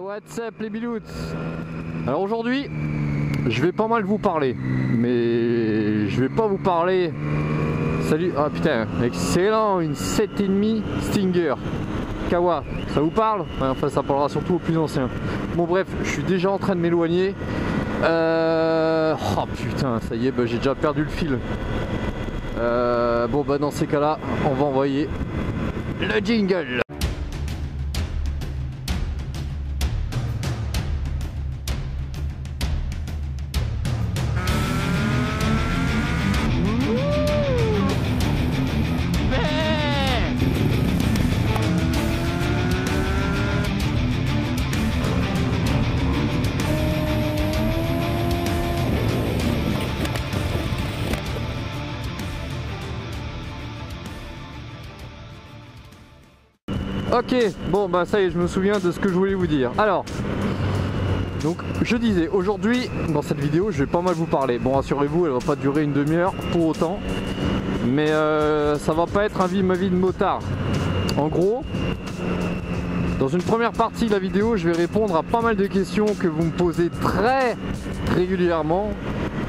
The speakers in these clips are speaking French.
what's up les bilouts. Alors aujourd'hui, je vais pas mal vous parler, mais je vais pas vous parler... Salut, ah putain, excellent, une 7,5 Stinger Kawa, ça vous parle? Enfin ça parlera surtout aux plus anciens. Bon bref, je suis déjà en train de m'éloigner. Oh putain, ça y est, bah, j'ai déjà perdu le fil. Bon bah dans ces cas-là, on va envoyer le jingle. Ok, bon bah ça y est, je me souviens de ce que je voulais vous dire. Alors, donc je disais, aujourd'hui, dans cette vidéo, je vais pas mal vous parler. Bon, rassurez-vous, elle va pas durer une demi-heure pour autant. Mais ça va pas être ma vie de motard. En gros, dans une première partie de la vidéo, je vais répondre à pas mal de questions que vous me posez très régulièrement,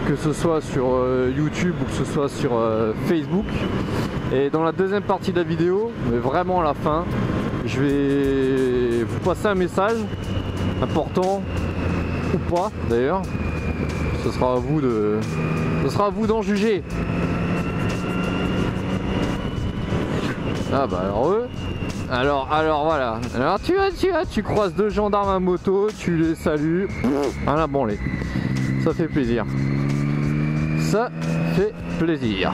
que ce soit sur YouTube ou que ce soit sur Facebook. Et dans la deuxième partie de la vidéo, mais vraiment à la fin, je vais vous passer un message important, ou pas d'ailleurs. Ce sera à vous d'en juger. Ah bah alors voilà. Alors tu croises deux gendarmes à moto, tu les salues, un à branler. Ça fait plaisir. Ça fait plaisir.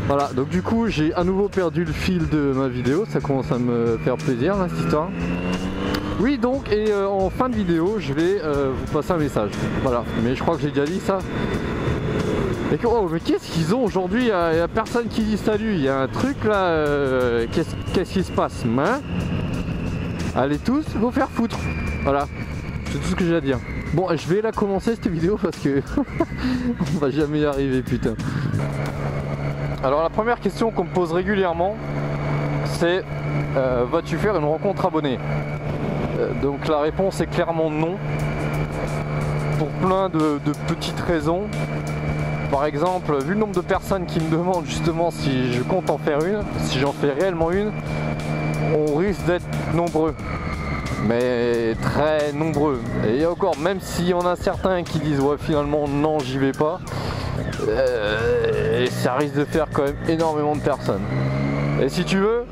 Voilà, donc du coup j'ai à nouveau perdu le fil de ma vidéo, ça commence à me faire plaisir là, cette histoire. Oui donc, et en fin de vidéo je vais vous passer un message, voilà, mais je crois que j'ai déjà dit ça. Et que, oh mais qu'est-ce qu'ils ont aujourd'hui, il n'y a personne qui dit salut, il y a un truc là, qu'est-ce qui se passe, hein? Allez tous vous faire foutre, voilà, c'est tout ce que j'ai à dire. Bon, je vais la commencer cette vidéo parce que on va jamais y arriver, putain. Alors la première question qu'on me pose régulièrement, c'est vas-tu faire une rencontre abonnée? Donc la réponse est clairement non, pour plein de petites raisons. Par exemple, vu le nombre de personnes qui me demandent justement si je compte en faire une, si j'en fais réellement une, on risque d'être nombreux, mais très nombreux. Et encore, même s'il y en a certains qui disent ouais finalement non j'y vais pas, et ça risque de faire quand même énormément de personnes. Et si tu veux,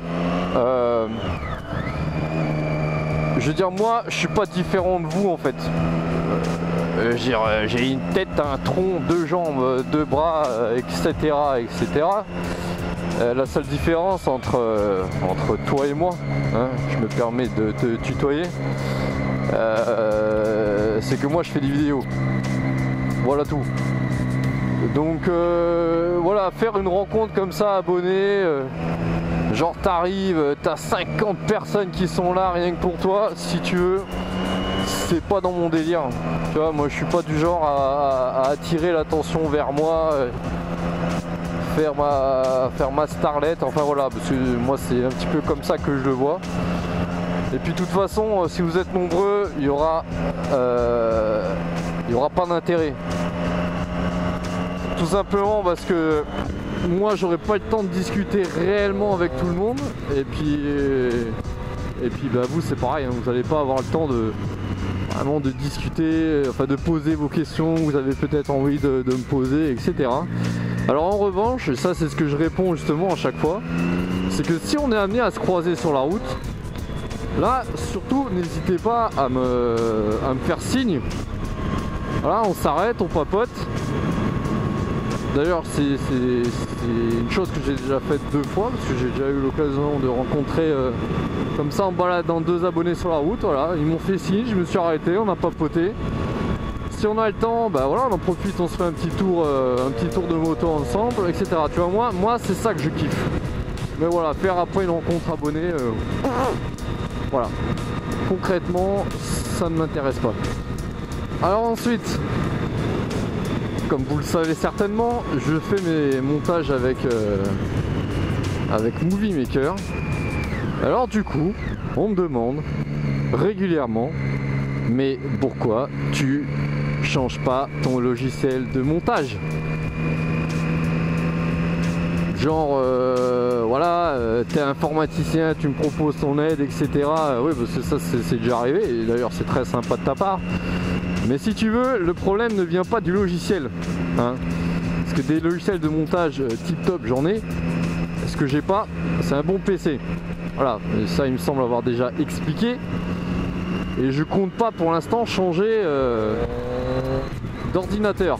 je veux dire, moi je suis pas différent de vous en fait. J'ai une tête, un tronc, deux jambes, deux bras, etc. etc. La seule différence entre toi et moi, hein, je me permets de te tutoyer, c'est que moi je fais des vidéos. Voilà tout. Donc voilà, faire une rencontre comme ça, abonné, genre t'arrives, t'as 50 personnes qui sont là rien que pour toi, si tu veux, c'est pas dans mon délire. Tu vois, moi je suis pas du genre à attirer l'attention vers moi, faire ma starlette, enfin voilà, parce que moi c'est un petit peu comme ça que je le vois. Et puis de toute façon, si vous êtes nombreux, il y aura pas d'intérêt. Tout simplement parce que moi j'aurais pas le temps de discuter réellement avec tout le monde, et puis bah, vous c'est pareil, hein, vous n'allez pas avoir le temps de vraiment de discuter, enfin de poser vos questions que vous avez peut-être envie de me poser, etc. Alors en revanche, ça c'est ce que je réponds justement à chaque fois, c'est que si on est amené à se croiser sur la route, là surtout n'hésitez pas à me faire signe. Voilà, on s'arrête, on papote. D'ailleurs c'est une chose que j'ai déjà faite 2 fois, parce que j'ai déjà eu l'occasion de rencontrer comme ça en baladant 2 abonnés sur la route. Voilà, ils m'ont fait signe, je me suis arrêté, on a papoté. Si on a le temps, bah voilà, on en profite, on se fait un petit tour de moto ensemble, etc. Tu vois, moi c'est ça que je kiffe. Mais voilà, faire après une rencontre abonnée, voilà, concrètement ça ne m'intéresse pas. Alors ensuite, comme vous le savez certainement, je fais mes montages avec Movie Maker. Alors du coup, on me demande régulièrement, mais pourquoi tu changes pas ton logiciel de montage? Genre voilà, t'es informaticien, tu me proposes ton aide, etc. Oui, parce que ça c'est déjà arrivé, et d'ailleurs c'est très sympa de ta part. Mais si tu veux, le problème ne vient pas du logiciel, hein. Parce que des logiciels de montage tip top j'en ai. Ce que j'ai pas, c'est un bon PC. Voilà, et ça il me semble avoir déjà expliqué. Et je compte pas pour l'instant changer d'ordinateur.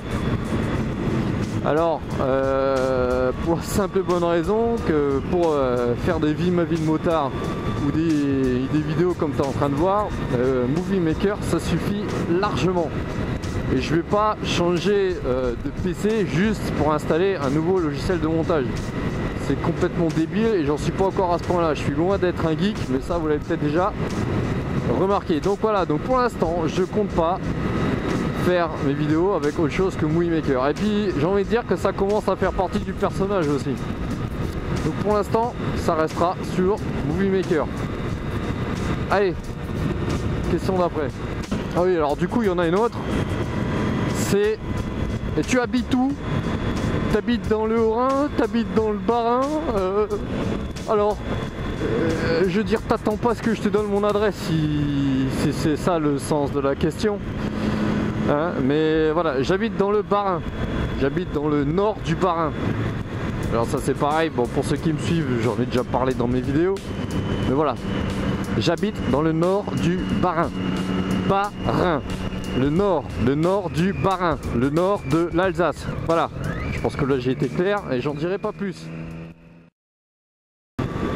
Alors, pour la simple et bonne raison que pour faire des ma vie de motard ou des vidéos comme tu es en train de voir, Movie Maker ça suffit largement. Et je vais pas changer de PC juste pour installer un nouveau logiciel de montage. C'est complètement débile et j'en suis pas encore à ce point là. Je suis loin d'être un geek, mais ça vous l'avez peut-être déjà remarqué. Donc voilà, donc pour l'instant je compte pas faire mes vidéos avec autre chose que Movie Maker. Et puis j'ai envie de dire que ça commence à faire partie du personnage aussi. Donc pour l'instant ça restera sur Movie Maker. Allez, question d'après. Ah oui, alors du coup il y en a une autre. C'est, et tu habites où? T'habites dans le Haut-Rhin? T'habites dans le Bas-Rhin? Alors je veux dire, t'attends pas à ce que je te donne mon adresse si c'est ça le sens de la question, hein, mais voilà, j'habite dans le Bas-Rhin, j'habite dans le nord du Bas-Rhin. Alors ça c'est pareil, bon pour ceux qui me suivent, j'en ai déjà parlé dans mes vidéos, mais voilà, j'habite dans le nord du Bas-Rhin. Bas-Rhin, le nord du Bas-Rhin, le nord de l'Alsace. Voilà, je pense que là j'ai été clair et j'en dirai pas plus.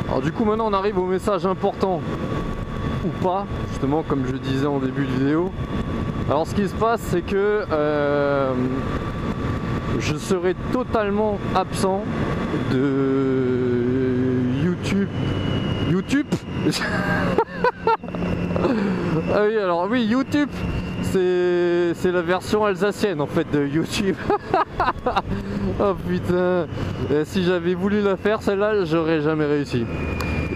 Alors du coup maintenant on arrive au message important, ou pas, justement comme je disais en début de vidéo. Alors ce qui se passe c'est que je serai totalement absent de YouTube. Ah oui, alors oui, YouTube c'est la version alsacienne en fait de YouTube. Oh putain, si j'avais voulu la faire celle-là, j'aurais jamais réussi.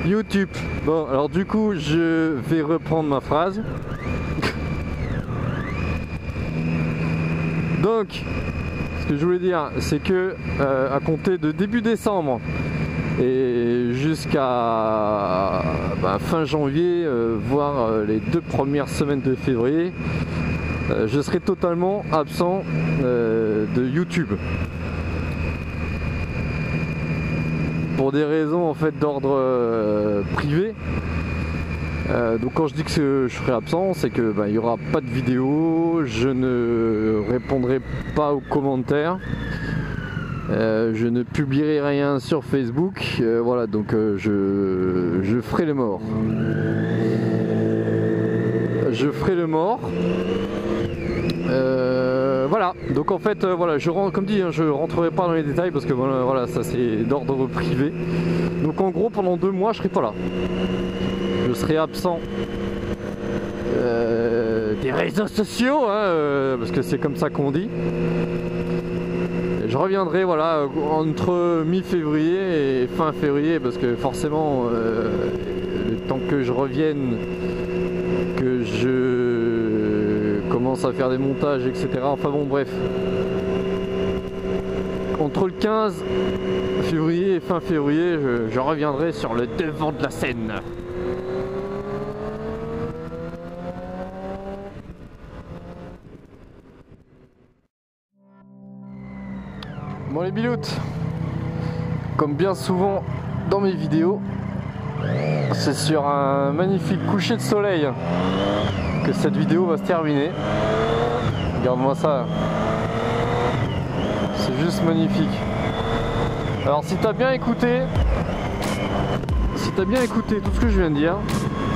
YouTube. Bon, alors du coup, je vais reprendre ma phrase. Donc, ce que je voulais dire, c'est que à compter de début décembre et jusqu'à fin janvier, voire les 2 premières semaines de février, je serai totalement absent de YouTube. Pour des raisons en fait d'ordre privé. Donc quand je dis que je serai absent, c'est que il n'y aura pas de vidéo, je ne répondrai pas aux commentaires, je ne publierai rien sur Facebook, voilà, donc je ferai le mort. Je ferai le mort. Voilà, donc en fait voilà, comme dit, hein, je rentrerai pas dans les détails parce que voilà, ça c'est d'ordre privé. Donc en gros pendant 2 mois je serai pas là. Je serai absent des réseaux sociaux, hein, parce que c'est comme ça qu'on dit. Et je reviendrai voilà entre mi-février et fin février parce que forcément le temps que je revienne, que je commence à faire des montages, etc. Enfin bon, bref. Entre le 15 février et fin février, je reviendrai sur le devant de la scène. Bon les biloutes, comme bien souvent dans mes vidéos, c'est sur un magnifique coucher de soleil que cette vidéo va se terminer. Regarde-moi ça, c'est juste magnifique. Alors si t'as bien écouté, tout ce que je viens de dire,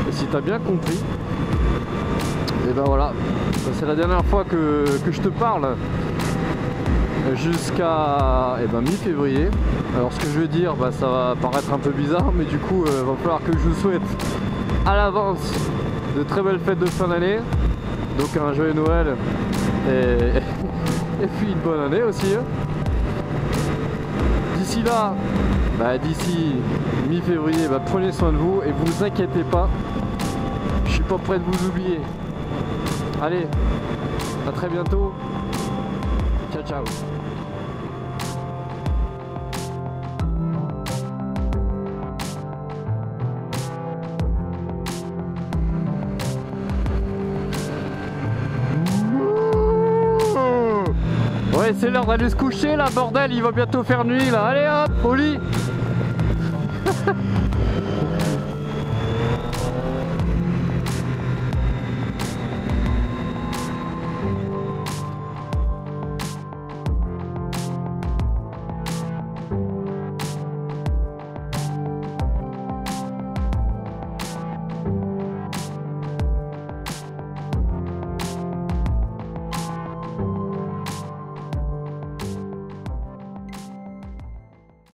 et si t'as bien compris, et ben voilà, c'est la dernière fois que je te parle jusqu'à mi-février. Alors ce que je veux dire, ça va paraître un peu bizarre, mais du coup va falloir que je vous souhaite à l'avance de très belles fêtes de fin d'année, donc un joyeux Noël et puis une bonne année aussi. D'ici là, d'ici mi-février, prenez soin de vous et vous inquiétez pas, je suis pas prêt de vous oublier. Allez, à très bientôt. Ciao, ciao. Ouais, c'est l'heure d'aller se coucher là, bordel, il va bientôt faire nuit là. Allez hop, au lit.